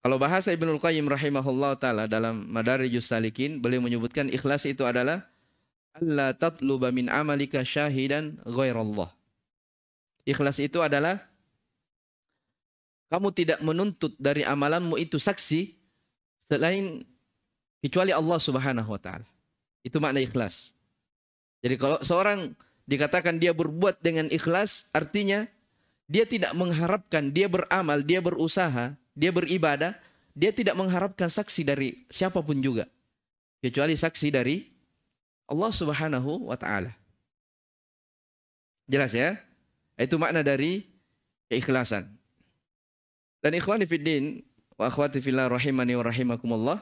Kalau bahasa Ibnul Qayyim rahimahullah ta'ala dalam Madarijus Salikin, beliau menyebutkan ikhlas itu adalah alla tatluba min amalika syahidan ghairallah. Ikhlas itu adalah kamu tidak menuntut dari amalanmu itu saksi selain kecuali Allah Subhanahu wa taala. Itu makna ikhlas. Jadi kalau seorang dikatakan dia berbuat dengan ikhlas, artinya dia tidak mengharapkan, dia beramal, dia berusaha, dia beribadah, dia tidak mengharapkan saksi dari siapapun juga. Kecuali saksi dari Allah Subhanahu wa ta'ala. Jelas ya? Itu makna dari keikhlasan. Dan ikhwani fiddin wa akhwati fillah rahimani wa rahimakumullah,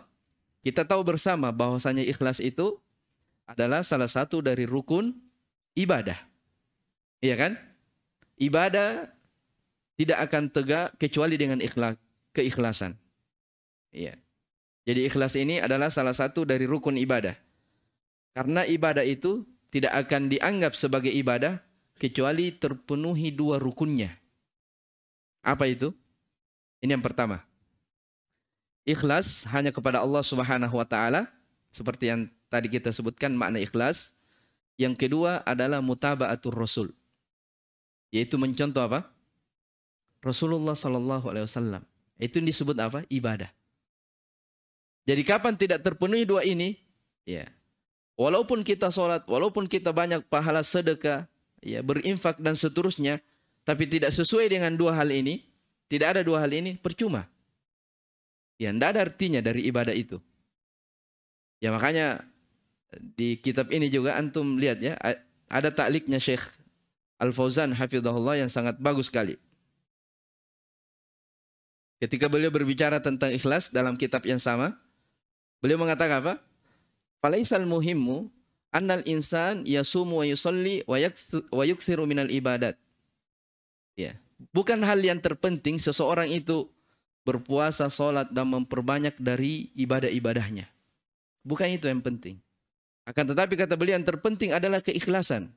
kita tahu bersama bahwasanya ikhlas itu adalah salah satu dari rukun ibadah. Iya kan? Ibadah tidak akan tegak kecuali dengan keikhlasan. Iya. Jadi ikhlas ini adalah salah satu dari rukun ibadah. Karena ibadah itu tidak akan dianggap sebagai ibadah kecuali terpenuhi dua rukunnya. Apa itu? Ini yang pertama. Ikhlas hanya kepada Allah Subhanahu wa taala, seperti yang tadi kita sebutkan makna ikhlas. Yang kedua adalah mutaba'atur rasul, yaitu mencontoh apa? Rasulullah sallallahu alaihi wasallam. Itu disebut apa? Ibadah. Jadi kapan tidak terpenuhi dua ini? Ya. Walaupun kita sholat, walaupun kita banyak pahala sedekah, ya, berinfak dan seterusnya, tapi tidak sesuai dengan dua hal ini, tidak ada dua hal ini, percuma. Ya, tidak ada artinya dari ibadah itu. Ya, makanya di kitab ini juga antum lihat ya, ada ta'liqnya Syekh Al-Fauzan hafizahullah yang sangat bagus sekali. Ketika beliau berbicara tentang ikhlas dalam kitab yang sama, beliau mengatakan apa? Falaisal muhimmu annal insan yasumu wa yusalli wa yukthiru minal ibadat. Ya, bukan hal yang terpenting seseorang itu berpuasa, sholat dan memperbanyak dari ibadah-ibadahnya. Bukan itu yang penting. Akan tetapi kata beliau yang terpenting adalah keikhlasan.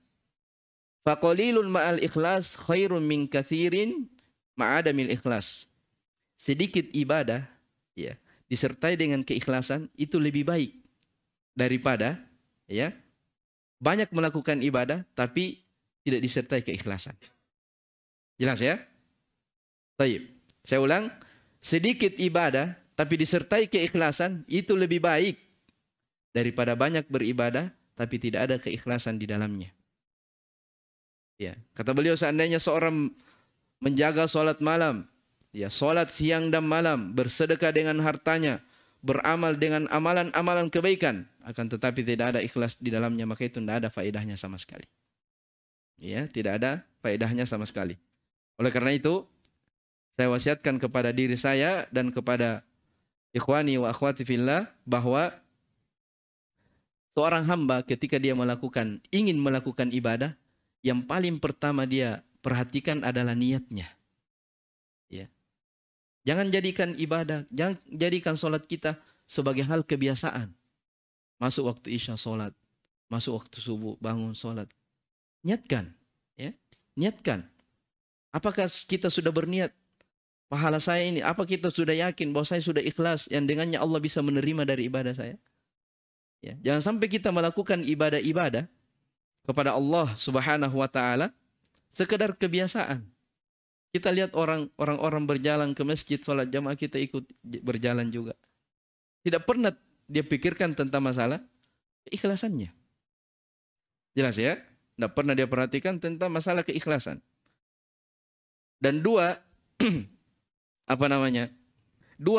Faqalilun ma'al ikhlas khairun min kathirin ma'adamil ikhlas. Sedikit ibadah ya disertai dengan keikhlasan itu lebih baik daripada ya banyak melakukan ibadah tapi tidak disertai keikhlasan. Jelas ya? Baik. Saya ulang, sedikit ibadah tapi disertai keikhlasan itu lebih baik daripada banyak beribadah tapi tidak ada keikhlasan di dalamnya. Ya, kata beliau seandainya seorang menjaga sholat malam, ya, sholat siang dan malam, bersedekah dengan hartanya, beramal dengan amalan-amalan kebaikan, akan tetapi tidak ada ikhlas di dalamnya, maka itu tidak ada faedahnya sama sekali. Ya, tidak ada faedahnya sama sekali. Oleh karena itu, saya wasiatkan kepada diri saya dan kepada ikhwani wa akhwati fillah bahwa seorang hamba ketika dia ingin melakukan ibadah, yang paling pertama dia perhatikan adalah niatnya. Ya. Jangan jadikan ibadah, jangan jadikan sholat kita sebagai hal kebiasaan. Masuk waktu isya sholat, masuk waktu subuh bangun sholat. Niatkan, ya, niatkan. Apakah kita sudah berniat pahala saya ini? Apa kita sudah yakin bahwa saya sudah ikhlas yang dengannya Allah bisa menerima dari ibadah saya? Ya, jangan sampai kita melakukan ibadah-ibadah kepada Allah Subhanahu wa taala sekedar kebiasaan. Kita lihat orang-orang berjalan ke masjid sholat jamaah, kita ikut berjalan juga. Tidak pernah dia pikirkan tentang masalah keikhlasannya. Jelas ya? Tidak pernah dia perhatikan tentang masalah keikhlasan. Dan dua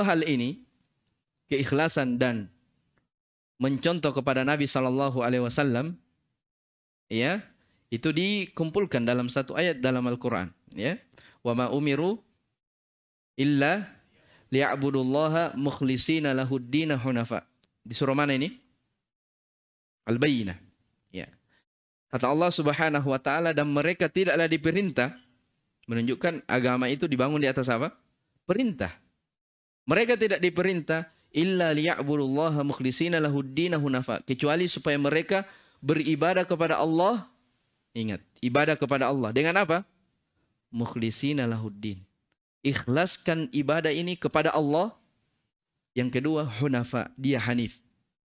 hal ini, keikhlasan dan mencontoh kepada Nabi Shallallahu Alaihi Wasallam, ya, itu dikumpulkan dalam satu ayat dalam Al-Quran. Ya, wa ma umiru illa liya'budullaha mukhlishina lahuddina hunafa. Di surah mana ini? Al-Bayyinah. Ya. Kata Allah Subhanahu wa taala, dan mereka tidaklah diperintah, menunjukkan agama itu dibangun di atas apa? Perintah. Mereka tidak diperintah illa liya'budullaha mukhlishina lahuddina hunafa, kecuali supaya mereka beribadah kepada Allah. Ingat, ibadah kepada Allah dengan apa? Mukhlishina lahuddin. Ikhlaskan ibadah ini kepada Allah Yang kedua, hunafa, dia hanif.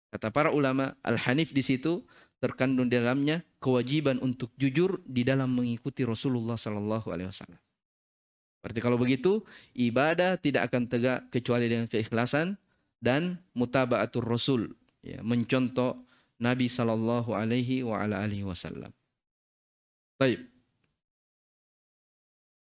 Kata para ulama, al-hanif di situ terkandung di dalamnya kewajiban untuk jujur di dalam mengikuti Rasulullah sallallahu alaihi wasallam. Berarti kalau begitu, ibadah tidak akan tegak kecuali dengan keikhlasan dan mutaba'atur Rasul, ya, mencontoh Nabi sallallahu alaihi wa ala alihi wasallam. Baik.